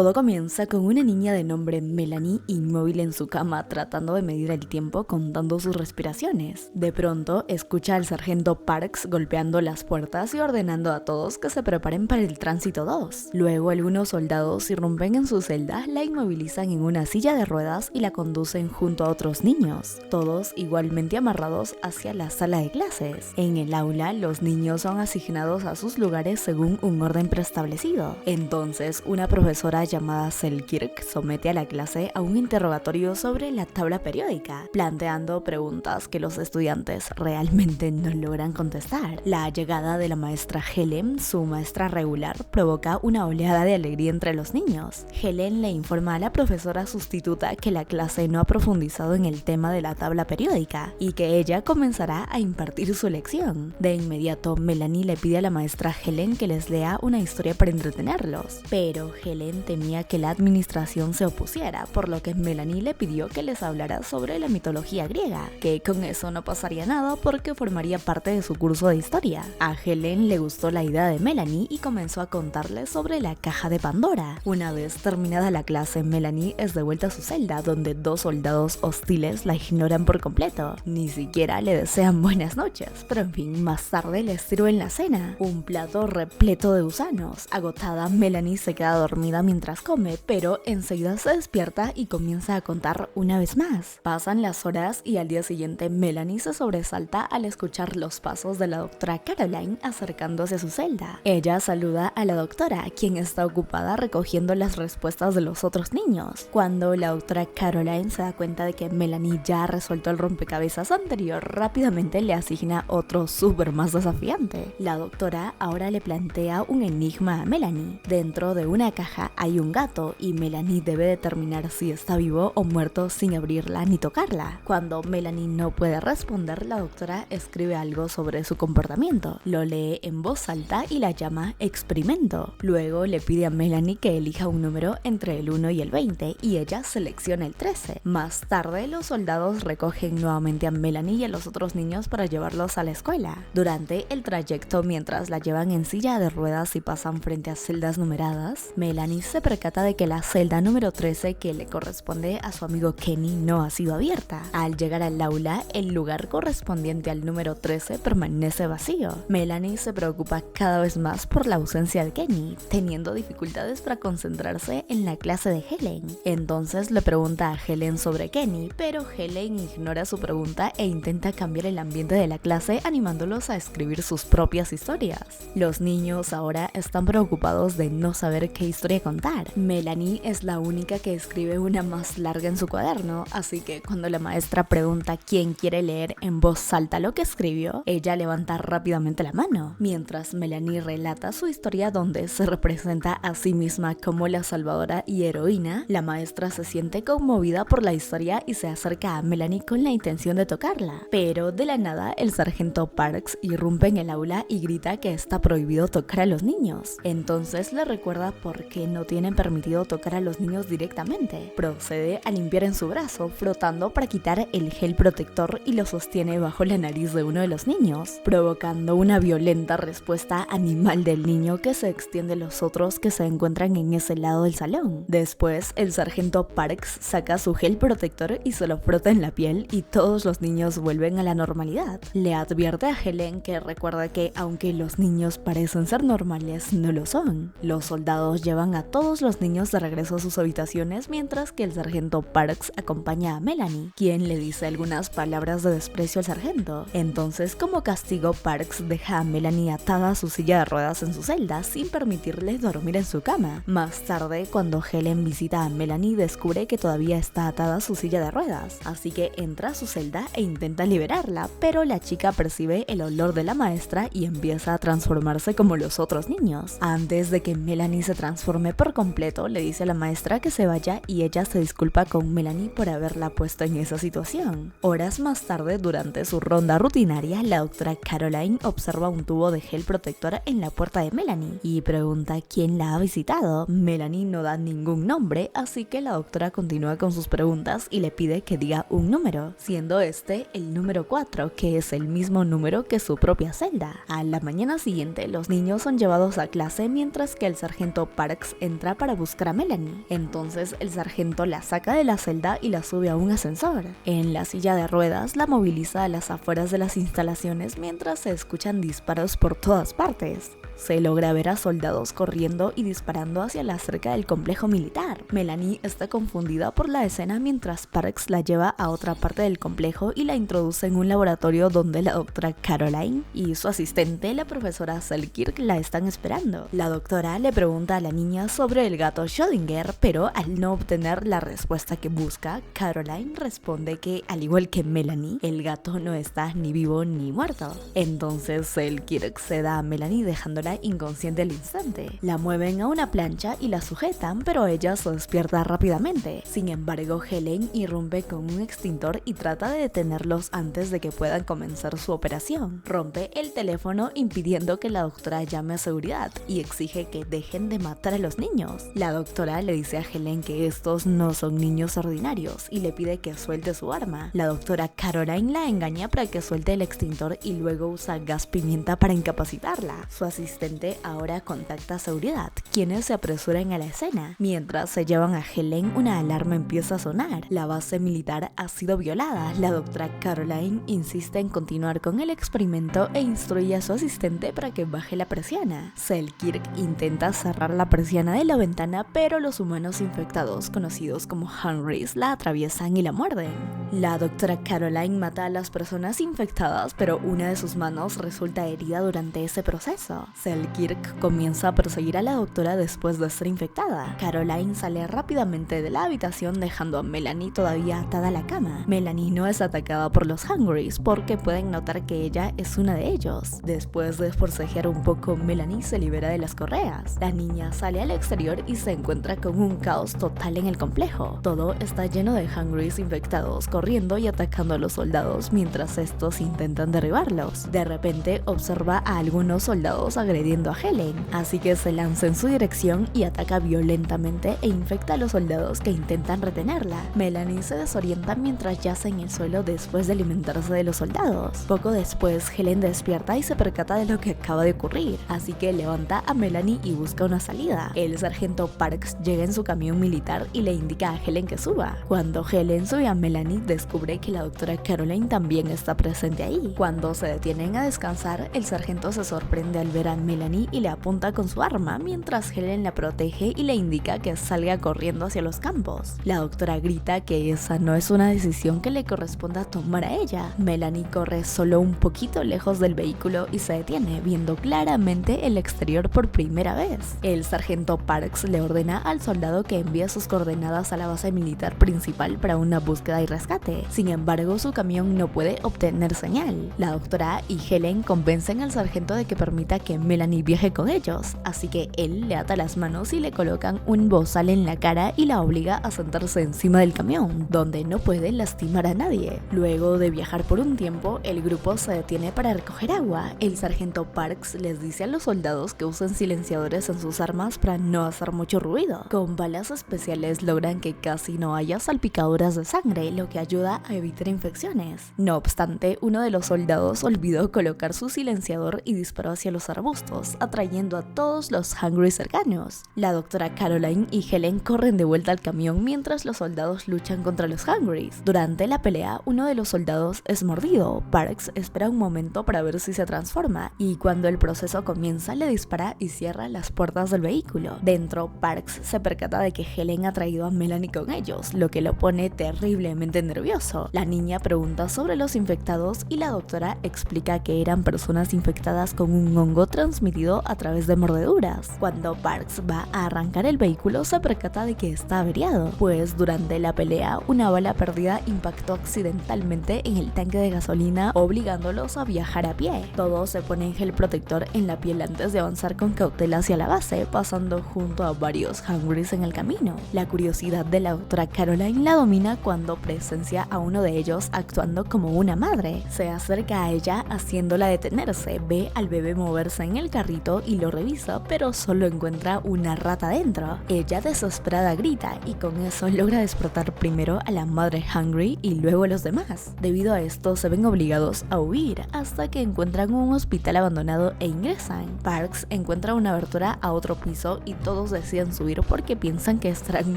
Todo comienza con una niña de nombre Melanie inmóvil en su cama tratando de medir el tiempo contando sus respiraciones. De pronto escucha al sargento Parks golpeando las puertas y ordenando a todos que se preparen para el tránsito 2. Luego algunos soldados irrumpen en su celda, la inmovilizan en una silla de ruedas y la conducen junto a otros niños, todos igualmente amarrados hacia la sala de clases. En el aula los niños son asignados a sus lugares según un orden preestablecido. Entonces una profesora llamada Selkirk somete a la clase a un interrogatorio sobre la tabla periódica, planteando preguntas que los estudiantes realmente no logran contestar. La llegada de la maestra Helen, su maestra regular, provoca una oleada de alegría entre los niños. Helen le informa a la profesora sustituta que la clase no ha profundizado en el tema de la tabla periódica y que ella comenzará a impartir su lección. De inmediato, Melanie le pide a la maestra Helen que les lea una historia para entretenerlos, pero Helen temía que la administración se opusiera, por lo que Melanie le pidió que les hablara sobre la mitología griega, que con eso no pasaría nada porque formaría parte de su curso de historia. A Helen le gustó la idea de Melanie y comenzó a contarle sobre la caja de Pandora. Una vez terminada la clase, Melanie es devuelta a su celda, donde dos soldados hostiles la ignoran por completo. Ni siquiera le desean buenas noches, pero en fin, más tarde les sirven la cena, un plato repleto de gusanos. Agotada, Melanie se queda dormida mientras come, pero enseguida se despierta y comienza a contar una vez más. Pasan las horas y al día siguiente Melanie se sobresalta al escuchar los pasos de la doctora Caroline acercándose a su celda. Ella saluda a la doctora, quien está ocupada recogiendo las respuestas de los otros niños. Cuando la doctora Caroline se da cuenta de que Melanie ya ha resuelto el rompecabezas anterior, rápidamente le asigna otro súper más desafiante. La doctora ahora le plantea un enigma a Melanie. Dentro de una caja hay un gato y Melanie debe determinar si está vivo o muerto sin abrirla ni tocarla. Cuando Melanie no puede responder, la doctora escribe algo sobre su comportamiento. Lo lee en voz alta y la llama experimento. Luego le pide a Melanie que elija un número entre el 1 y el 20 y ella selecciona el 13. Más tarde, los soldados recogen nuevamente a Melanie y a los otros niños para llevarlos a la escuela. Durante el trayecto, mientras la llevan en silla de ruedas y pasan frente a celdas numeradas, Melanie se percata de que la celda número 13, que le corresponde a su amigo Kenny, no ha sido abierta. Al llegar al aula, el lugar correspondiente al número 13 permanece vacío. Melanie se preocupa cada vez más por la ausencia de Kenny, teniendo dificultades para concentrarse en la clase de Helen. Entonces le pregunta a Helen sobre Kenny, pero Helen ignora su pregunta e intenta cambiar el ambiente de la clase animándolos a escribir sus propias historias. Los niños ahora están preocupados de no saber qué historia contar. Melanie es la única que escribe una más larga en su cuaderno, así que cuando la maestra pregunta quién quiere leer en voz alta lo que escribió, ella levanta rápidamente la mano, mientras Melanie relata su historia donde se representa a sí misma como la salvadora y heroína. La maestra se siente conmovida por la historia y se acerca a Melanie con la intención de tocarla, pero de la nada el sargento Parks irrumpe en el aula y grita que está prohibido tocar a los niños. Entonces le recuerda por qué no tienen permitido tocar a los niños directamente. Procede a limpiar en su brazo, frotando para quitar el gel protector y lo sostiene bajo la nariz de uno de los niños, provocando una violenta respuesta animal del niño que se extiende a los otros que se encuentran en ese lado del salón. Después, el sargento Parks saca su gel protector y se lo frota en la piel y todos los niños vuelven a la normalidad. Le advierte a Helen que recuerda que aunque los niños parecen ser normales, no lo son. Los soldados llevan a todos los niños de regreso a sus habitaciones mientras que el sargento Parks acompaña a Melanie, quien le dice algunas palabras de desprecio al sargento. Entonces, como castigo, Parks deja a Melanie atada a su silla de ruedas en su celda sin permitirle dormir en su cama. Más tarde, cuando Helen visita a Melanie, descubre que todavía está atada a su silla de ruedas, así que entra a su celda e intenta liberarla, pero la chica percibe el olor de la maestra y empieza a transformarse como los otros niños. Antes de que Melanie se transforme por completo, le dice a la maestra que se vaya y ella se disculpa con Melanie por haberla puesto en esa situación. Horas más tarde, durante su ronda rutinaria, la doctora Caroline observa un tubo de gel protector en la puerta de Melanie y pregunta quién la ha visitado. Melanie no da ningún nombre, así que la doctora continúa con sus preguntas y le pide que diga un número, siendo este el número 4, que es el mismo número que su propia celda. A la mañana siguiente, los niños son llevados a clase mientras que el sargento Parks entra entra para buscar a Melanie. Entonces el sargento la saca de la celda y la sube a un ascensor. En la silla de ruedas la moviliza a las afueras de las instalaciones mientras se escuchan disparos por todas partes. Se logra ver a soldados corriendo y disparando hacia la cerca del complejo militar. Melanie está confundida por la escena mientras Parks la lleva a otra parte del complejo y la introduce en un laboratorio donde la doctora Caroline y su asistente, la profesora Selkirk, la están esperando. La doctora le pregunta a la niña sobre el gato Schrödinger, pero al no obtener la respuesta que busca, Caroline responde que, al igual que Melanie, el gato no está ni vivo ni muerto. Entonces Selkirk se da a Melanie dejándola inconsciente al instante. La mueven a una plancha y la sujetan, pero ella se despierta rápidamente. Sin embargo, Helen irrumpe con un extintor y trata de detenerlos antes de que puedan comenzar su operación. Rompe el teléfono impidiendo que la doctora llame a seguridad y exige que dejen de matar a los niños. La doctora le dice a Helen que estos no son niños ordinarios y le pide que suelte su arma. La doctora Caroline la engaña para que suelte el extintor y luego usa gas pimienta para incapacitarla. Su asistente ahora contacta a seguridad, quienes se apresuran a la escena. Mientras se llevan a Helen, una alarma empieza a sonar. La base militar ha sido violada. La doctora Caroline insiste en continuar con el experimento e instruye a su asistente para que baje la persiana. Selkirk intenta cerrar la persiana de la ventana, pero los humanos infectados, conocidos como Hungries, la atraviesan y la muerden. La doctora Caroline mata a las personas infectadas, pero una de sus manos resulta herida durante ese proceso. Selkirk comienza a perseguir a la doctora después de ser infectada. Caroline sale rápidamente de la habitación dejando a Melanie todavía atada a la cama. Melanie no es atacada por los Hungries porque pueden notar que ella es una de ellos. Después de forcejear un poco, Melanie se libera de las correas. La niña sale al exterior y se encuentra con un caos total en el complejo. Todo está lleno de Hungries infectados corriendo y atacando a los soldados mientras estos intentan derribarlos. De repente observa a algunos soldados agrediendo a Helen, así que se lanza en su dirección y ataca violentamente e infecta a los soldados que intentan retenerla. Melanie se desorienta mientras yace en el suelo después de alimentarse de los soldados. Poco después, Helen despierta y se percata de lo que acaba de ocurrir, así que levanta a Melanie y busca una salida. El sargento Parks llega en su camión militar y le indica a Helen que suba. Cuando Helen sube a Melanie, descubre que la doctora Caroline también está presente ahí. Cuando se detienen a descansar, el sargento se sorprende al ver a Melanie y le apunta con su arma mientras Helen la protege y le indica que salga corriendo hacia los campos. La doctora grita que esa no es una decisión que le corresponda tomar a ella. Melanie corre solo un poquito lejos del vehículo y se detiene, viendo claramente el exterior por primera vez. El sargento Parks le ordena al soldado que envíe sus coordenadas a la base militar principal para una búsqueda y rescate. Sin embargo, su camión no puede obtener señal. La doctora y Helen convencen al sargento de que permita que Melanie viaje con ellos, así que él le ata las manos y le colocan un bozal en la cara y la obliga a sentarse encima del camión, donde no puede lastimar a nadie. Luego de viajar por un tiempo, el grupo se detiene para recoger agua. El sargento Parks les dice a los soldados que usen silenciadores en sus armas para no hacer mucho ruido. Con balas especiales logran que casi no haya salpicaduras de sangre, lo que ayuda a evitar infecciones. No obstante, uno de los soldados olvidó colocar su silenciador y disparó hacia los arbustos, atrayendo a todos los Hungry cercanos. La doctora Caroline y Helen corren de vuelta al camión mientras los soldados luchan contra los Hungrys. Durante la pelea, uno de los soldados es mordido. Parks espera un momento para ver si se transforma, y cuando el proceso comienza, le dispara y cierra las puertas del vehículo. Dentro, Parks se percata de que Helen ha traído a Melanie con ellos, lo que lo pone terriblemente nervioso. La niña pregunta sobre los infectados y la doctora explica que eran personas infectadas con un hongo transmitido a través de mordeduras. Cuando Parks va a arrancar el vehículo, se percata de que está averiado, pues durante la pelea una bala perdida impactó accidentalmente en el tanque de gasolina, obligándolos a viajar a pie. Todos se ponen gel protector en la piel antes de avanzar con cautela hacia la base, pasando junto a varios Hungries en el camino. La curiosidad de la doctora Caroline la domina cuando presencia a uno de ellos actuando como una madre. Se acerca a ella haciéndola detenerse, ve al bebé moverse en el carrito y lo revisa, pero solo encuentra una rata dentro. Ella desesperada grita y con eso logra despertar primero a la madre Hungry y luego a los demás. Debido a esto se ven obligados a huir hasta que encuentran un hospital abandonado e ingresan. Parks encuentra una abertura a otro piso y todos deciden subir porque piensan que estarán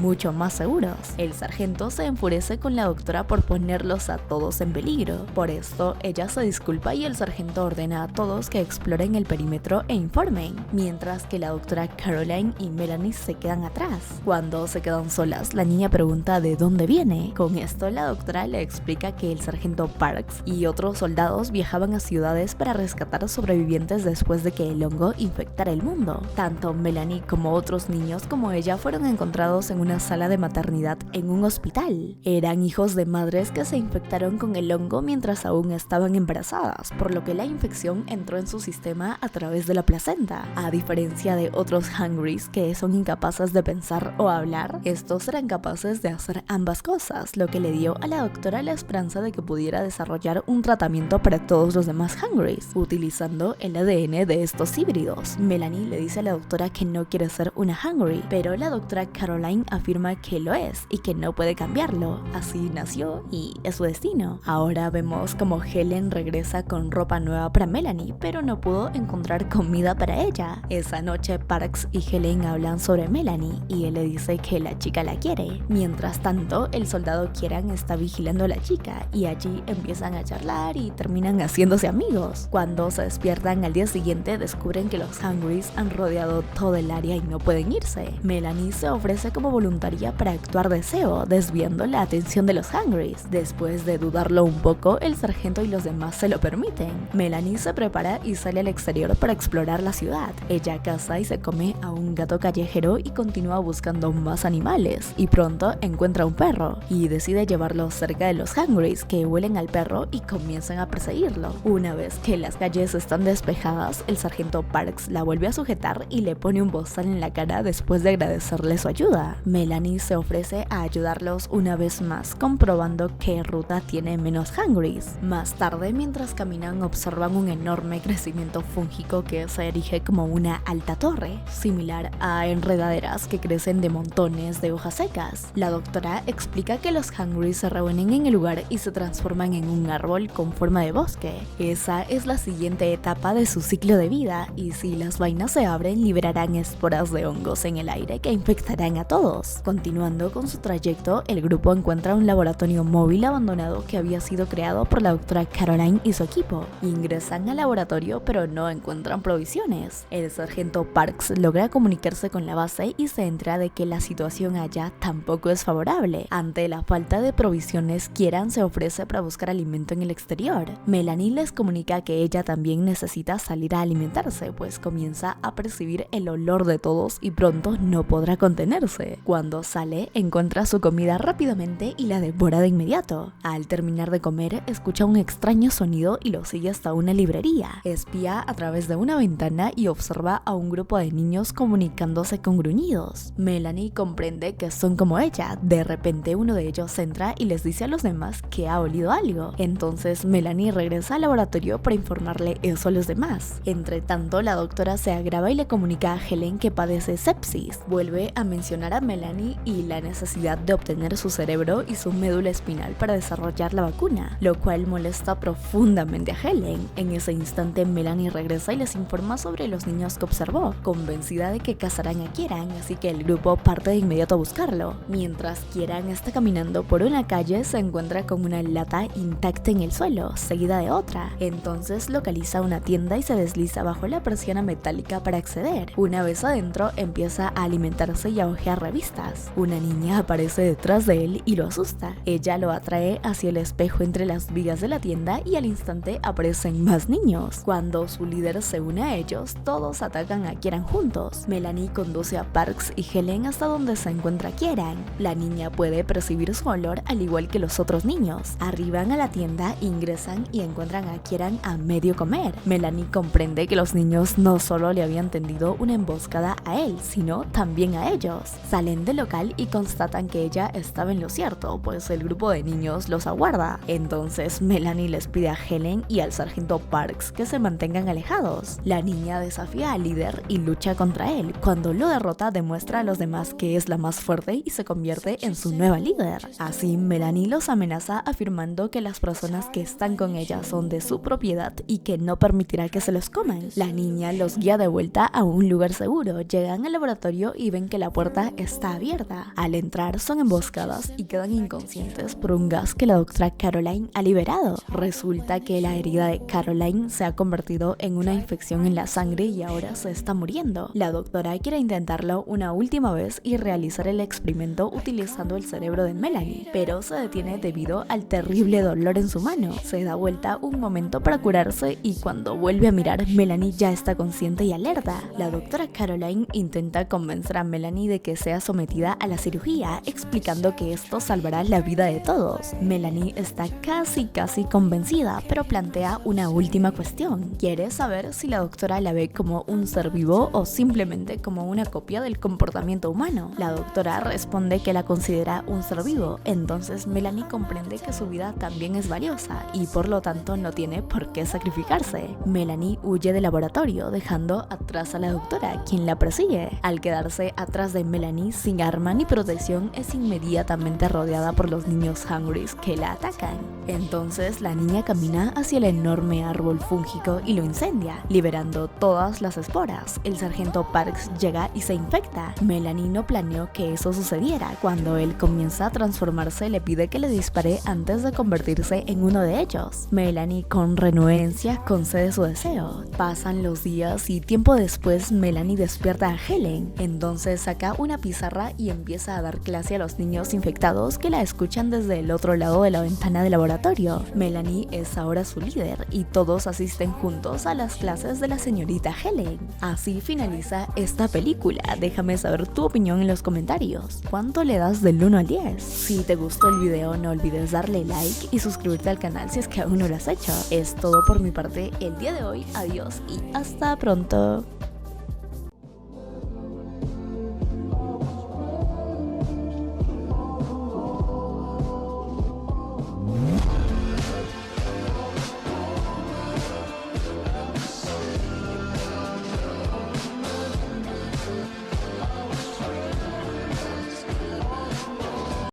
mucho más seguros. El sargento se enfurece con la doctora por ponerlos a todos en peligro. Por esto, ella se disculpa y el sargento ordena a todos que exploren el perímetro e informen, mientras que la doctora Caroline y Melanie se quedan atrás. Cuando se quedan solas, la niña pregunta de dónde viene. Con esto, la doctora le explica que el sargento Parks y otros soldados viajaban a ciudades para rescatar sobrevivientes después de que el hongo infectara el mundo. Tanto Melanie como otros niños como ella fueron encontrados en una sala de maternidad en un hospital. Eran hijos de madres que se infectaron con el hongo mientras aún estaban embarazadas, por lo que la infección entró en su sistema a través de la placenta. A diferencia de otros Hungrys que son incapaces de pensar o hablar, estos eran capaces de hacer ambas cosas, lo que le dio a la doctora la esperanza de que pudiera desarrollar un tratamiento para todos los demás Hungrys, utilizando el ADN de estos híbridos. Melanie le dice a la doctora que no quiere ser una Hungry, pero la doctora Caroline afirma que lo es y que no puede cambiarlo. Así nació y es su destino. Ahora vemos como Helen regresa con ropa nueva para Melanie, pero no pudo encontrar comida para ella. Esa noche Parks y Helen hablan sobre Melanie y él le dice que la chica la quiere. Mientras tanto, el soldado Kieran está vigilando a la chica y allí empiezan a charlar y terminan haciéndose amigos. Cuando se despiertan al día siguiente, descubren que los Hungrys han rodeado todo el área y no pueden irse. Melanie se ofrece como voluntaria para actuar de SEO, desviando la atención de los Hungrys. Después de dudarlo un poco, el sargento y los demás se lo permiten. Melanie se prepara y sale al exterior para explorar la ciudad. Ella caza y se come a un gato callejero y continúa buscando más animales, y pronto encuentra un perro y decide llevarlo cerca de los Hungrys, que huelen al perro y comienzan a perseguirlo. Una vez que las calles están despejadas, el sargento Parks la vuelve a sujetar y le pone un bozal en la cara después de agradecerle su ayuda. Melanie se ofrece a ayudarlos una vez más, comprobando qué ruta tiene menos Hungrys. Más tarde, mientras caminan, observan un enorme crecimiento fúngico que se erige como una alta torre, similar a enredaderas que crecen de montones de hojas secas. La doctora explica que los Hungrys se reúnen en el lugar y se transforman en un árbol con forma de bosque. Esa es la siguiente etapa de su ciclo de vida, y si las vainas se abren, liberarán esporas de hongos en el aire que infectarán a todos. Continuando con su trayecto, el grupo encuentra un laboratorio móvil abandonado que había sido creado por la doctora Caroline y su equipo. Ingresan al laboratorio pero no encuentran provisiones. El sargento Parks logra comunicarse con la base y se entera de que la situación allá tampoco es favorable. Ante la falta de provisiones, Kieran se ofrece para buscar alimento en el exterior. Melanie les comunica que ella también necesita salir a alimentarse, pues comienza a percibir el olor de todos y pronto no podrá contenerse. Cuando sale, encuentra su comida rápidamente y la devora de inmediato. Al terminar de comer, escucha un extraño sonido y lo sigue hasta una librería. Espía a través de una ventana y observa a un grupo de niños comunicándose con gruñidos. Melanie comprende que son como ella. De repente uno de ellos entra y les dice a los demás que ha olido algo. Entonces Melanie regresa al laboratorio para informarle eso a los demás. Entre tanto, la doctora se agrava y le comunica a Helen que padece sepsis. Vuelve a mencionar a Melanie y la necesidad de obtener su cerebro y su médula espinal para desarrollar la vacuna, lo cual molesta profundamente a Helen. En ese instante, Melanie regresa y les informa sobre los niños que observó, convencida de que cazarán a Kieran, así que el grupo parte de inmediato a buscarlo. Mientras Kieran está caminando por una calle, se encuentra con una lata intacta en el suelo, seguida de otra. Entonces localiza una tienda y se desliza bajo la persiana metálica para acceder. Una vez adentro, empieza a alimentarse y a hojear revistas. Una niña aparece detrás de él y lo asusta. Ella lo atrae hacia el espejo entre las vigas de la tienda y al instante aparecen más niños. Cuando su líder se une a ellos, todos atacan a Kieran juntos. Melanie conduce a Parks y Helen hasta donde se encuentra Kieran. La niña puede percibir su olor al igual que los otros niños. Arriban a la tienda, ingresan y encuentran a Kieran a medio comer. Melanie comprende que los niños no solo le habían tendido una emboscada a él, sino también a ellos. Salen del local y constatan que ella estaba en lo cierto, pues el grupo de niños los aguarda. Entonces Melanie les pide a Helen y al sargento Parks que se mantengan alejados. ellos. La niña desafía al líder y lucha contra él. Cuando lo derrota, demuestra a los demás que es la más fuerte y se convierte en su nueva líder. Así, Melanie los amenaza afirmando que las personas que están con ella son de su propiedad y que no permitirá que se los coman. La niña los guía de vuelta a un lugar seguro. Llegan al laboratorio y ven que la puerta está abierta. Al entrar son emboscadas y quedan inconscientes por un gas que la doctora Caroline ha liberado. Resulta que la herida de Caroline se ha convertido en una infección en la sangre y ahora se está muriendo. La doctora quiere intentarlo una última vez y realizar el experimento utilizando el cerebro de Melanie, pero se detiene debido al terrible dolor en su mano. Se da vuelta un momento para curarse y cuando vuelve a mirar, Melanie ya está consciente y alerta. La doctora Caroline intenta convencer a Melanie de que sea sometida a la cirugía, explicando que esto salvará la vida de todos. Melanie está casi convencida, pero plantea una última cuestión. Quiere saber si la doctora la ve como un ser vivo o simplemente como una copia del comportamiento humano. La doctora responde que la considera un ser vivo, entonces Melanie comprende que su vida también es valiosa y por lo tanto no tiene por qué sacrificarse. Melanie huye del laboratorio, dejando atrás a la doctora, quien la persigue. Al quedarse atrás de Melanie sin arma ni protección, es inmediatamente rodeada por los niños Hungries que la atacan. Entonces la niña camina hacia el enorme árbol fúngico y lo incendia, liberando todas las esporas. El sargento Parks llega y se infecta. Melanie no planeó que eso sucediera. Cuando él comienza a transformarse, le pide que le dispare antes de convertirse en uno de ellos. Melanie con renuencia concede su deseo. Pasan los días y tiempo después Melanie despierta a Helen. Entonces saca una pizarra y empieza a dar clase a los niños infectados que la escuchan desde el otro lado de la ventana del laboratorio. Melanie es ahora su líder y todos asisten juntos a las clases de la señorita Helen. Así finaliza esta película. Déjame saber tu opinión en los comentarios. ¿Cuánto le das del 1 al 10? Si te gustó el video, no olvides darle like y suscribirte al canal si es que aún no lo has hecho. Es todo por mi parte el día de hoy. Adiós y hasta pronto.